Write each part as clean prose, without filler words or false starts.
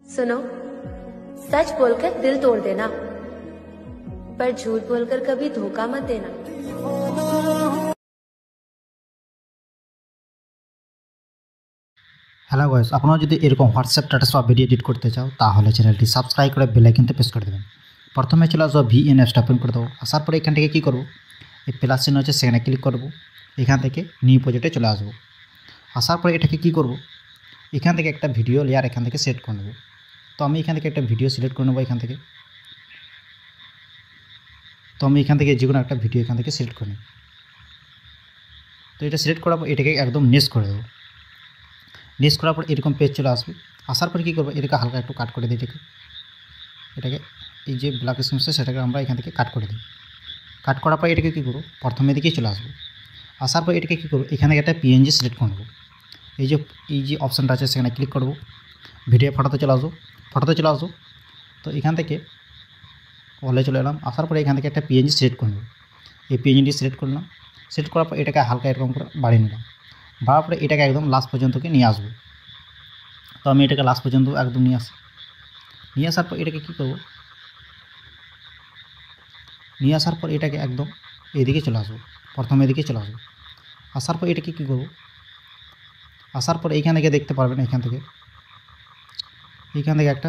सुनो, सच बोलकर दिल तोड़ देना, पर झूठ बोलकर कभी धोखा मत देना। হ্যালো গাইস, আপনারা যদি এরকম হোয়াটসঅ্যাপ স্ট্যাটাস বা ভিডিও এডিট করতে চাও তাহলে চ্যানেলটি সাবস্ক্রাইব করে বেল আইকনটি প্রেস করে দেবেন। প্রথমে চলে আসবো ভিএন অ্যাপসটা ওপেন করে দেবো। আসার পরে এখান থেকে কী করবো, এই প্লাস চিহ্ন হচ্ছে সেখানে ক্লিক করব। এখান থেকে নিউ প্রজেক্টে চলে আসবো। আসার পরে এটাকে কী করব, এখান থেকে একটা ভিডিও লেয়ার এখান থেকে সেট করে নেব। তো আমি এখান থেকে একটা ভিডিও সিলেক্ট করে নেবো। এখান থেকে যে কোনো একটা ভিডিও এখান থেকে সিলেক্ট করে নেব। তো এটা সিলেক্ট করার পর এটাকে একদম নেক্সট করে দেবো। নেক্সট করার পর এরকম পেজ চলে আসবে। আসার পর কী করবো, এটাকে হালকা একটু কাট করে দিই। এটাকে এই যে ব্ল্যাক স্ক্রিন সেটাকে আমরা এখান থেকে কাট করে দিই। কাট করার পর এটাকে কী করবো, প্রথমে দিকেই চলে আসবো। আসার পর এটাকে কী করবো, এখানে একটা পিএনজি সিলেক্ট করে নেবো। এই যে অপশানটা আছে সেখানে ক্লিক করবো। ভিডিও ফটোতে চলে আসবো। তো এখান থেকে অলে চলে এলাম। আসার পরে এখান থেকে একটা পিএনজি সিলেক্ট করে নেবো। এই পিএনজিটি সিলেক্ট করলাম। সিলেক্ট করার পর এটাকে হালকা এরকম করে বাড়িয়ে নিলাম। বাড়ার পরে এটাকে একদম লাস্ট পর্যন্তকে নিয়ে আসবো। তো আমি এটাকে লাস্ট পর্যন্ত একদম নিয়ে আসার পর এটাকে কী করবো, নিয়ে আসার পর এটাকে একদম এদিকে চলে আসবো। প্রথমে এদিকে চলে আসবো। আসার পর এটাকে কী করবো, আসার পর এইখান থেকে দেখতে পারবেন, এইখান থেকে একটা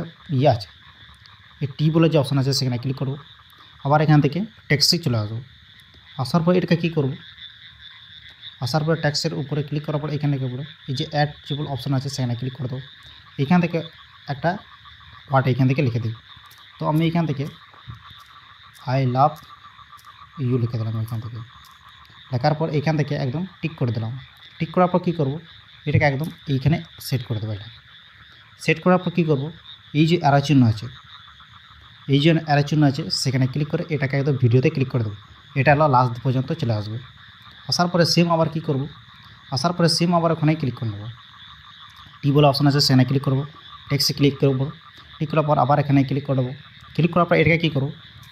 আছে, এই টি বলে যে অপশান আছে সেখানে ক্লিক করবো। আবার এখান থেকে টেক্সটে চলে আসবো। আসার পর এটাকে কী করবো, আসার পর ট্যাক্সের উপরে ক্লিক করার পর এখান থেকে উপরে এই যে অ্যাড যেগুলো অপশান আছে সেখানে ক্লিক করে দেবো। এইখান থেকে একটা ওয়ার্ড এখান থেকে লিখে দিই। তো আমি এখান থেকে আই লাভ ইউ লিখে দিলাম। এখান থেকে লেখার পর এখান থেকে একদম টিক করে দিলাম। টিক করার পর কী করবো, এটাকে একদম এইখানে সেট করে দেবো। এটা সেট করার পর কী করবো, এই যে অ্যারো চিহ্ন আছে সেখানে ক্লিক করে এটাকে একদম ভিডিওতে ক্লিক করে দেবো। এটা হলো লাস্ট পর্যন্ত চলে আসবে। আসার পরে সেম আবার কী করবো, আসার পরে সেম আবার ওখানে ক্লিক করে নেবো। টি বলে অপশান আছে সেখানে ক্লিক করবো। টেক্সটে ক্লিক করবো। ক্লিক করার পর আবার এখানে ক্লিক করে দেবো। ক্লিক করার পর এটাকে কী করবো,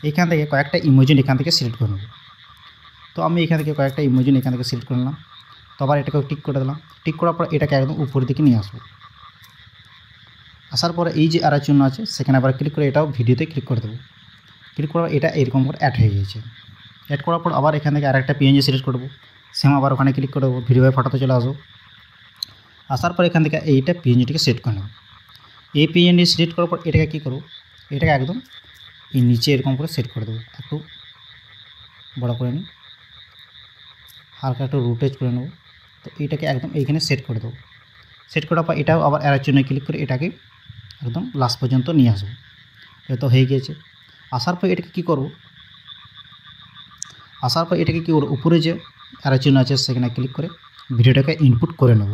এখান থেকে কয়েকটা ইমোজিন এখান থেকে সিলেক্ট করে নেবো। তো আমি এখান থেকে কয়েকটা ইমোজিন এখান থেকে সিলেক্ট করে নিলাম। তো আবার এটাকেও টিক করে দিলাম। টিক করার পর এটাকে একদম উপরের দিকে নিয়ে আসবো। আসার পরে এই যে অ্যারো চিহ্ন আছে সেখানে আবার ক্লিক করে এটাও ভিডিওতে ক্লিক করে দেবো। ক্লিক করার এটা এরকম করে অ্যাড হয়ে গিয়েছে। অ্যাড করার পর আবার এখান থেকে আরেকটা পিএনজি সিলেক্ট করবো। সেম আবার ওখানে ক্লিক করে দেবো। ভিডিও ফটোতে চলে আসবো। আসার পর এখান থেকে এইটা পিএনজিটিকে সেট করে নেব। এই পিএনজি সিলেক্ট করার পর এটাকে কী করবো, এটাকে একদম এই নিচে এরকম করে সেট করে দেবো। একটু বড় করে নিই, হালকা একটু রোটেট করে নেব। তো এটাকে একদম এইখানে সেট করে দেবো। সেট করার পর এটাও আবার অ্যারোর চিহ্নে ক্লিক করে এটাকে একদম লাস্ট পর্যন্ত নিয়ে আসবো। এটা তো হয়ে গিয়েছে। আসার পর এটাকে কী করবো, উপরে যে অ্যারো চিহ্ন আছে সেখানে ক্লিক করে ভিডিওটাকে ইনপুট করে নেব।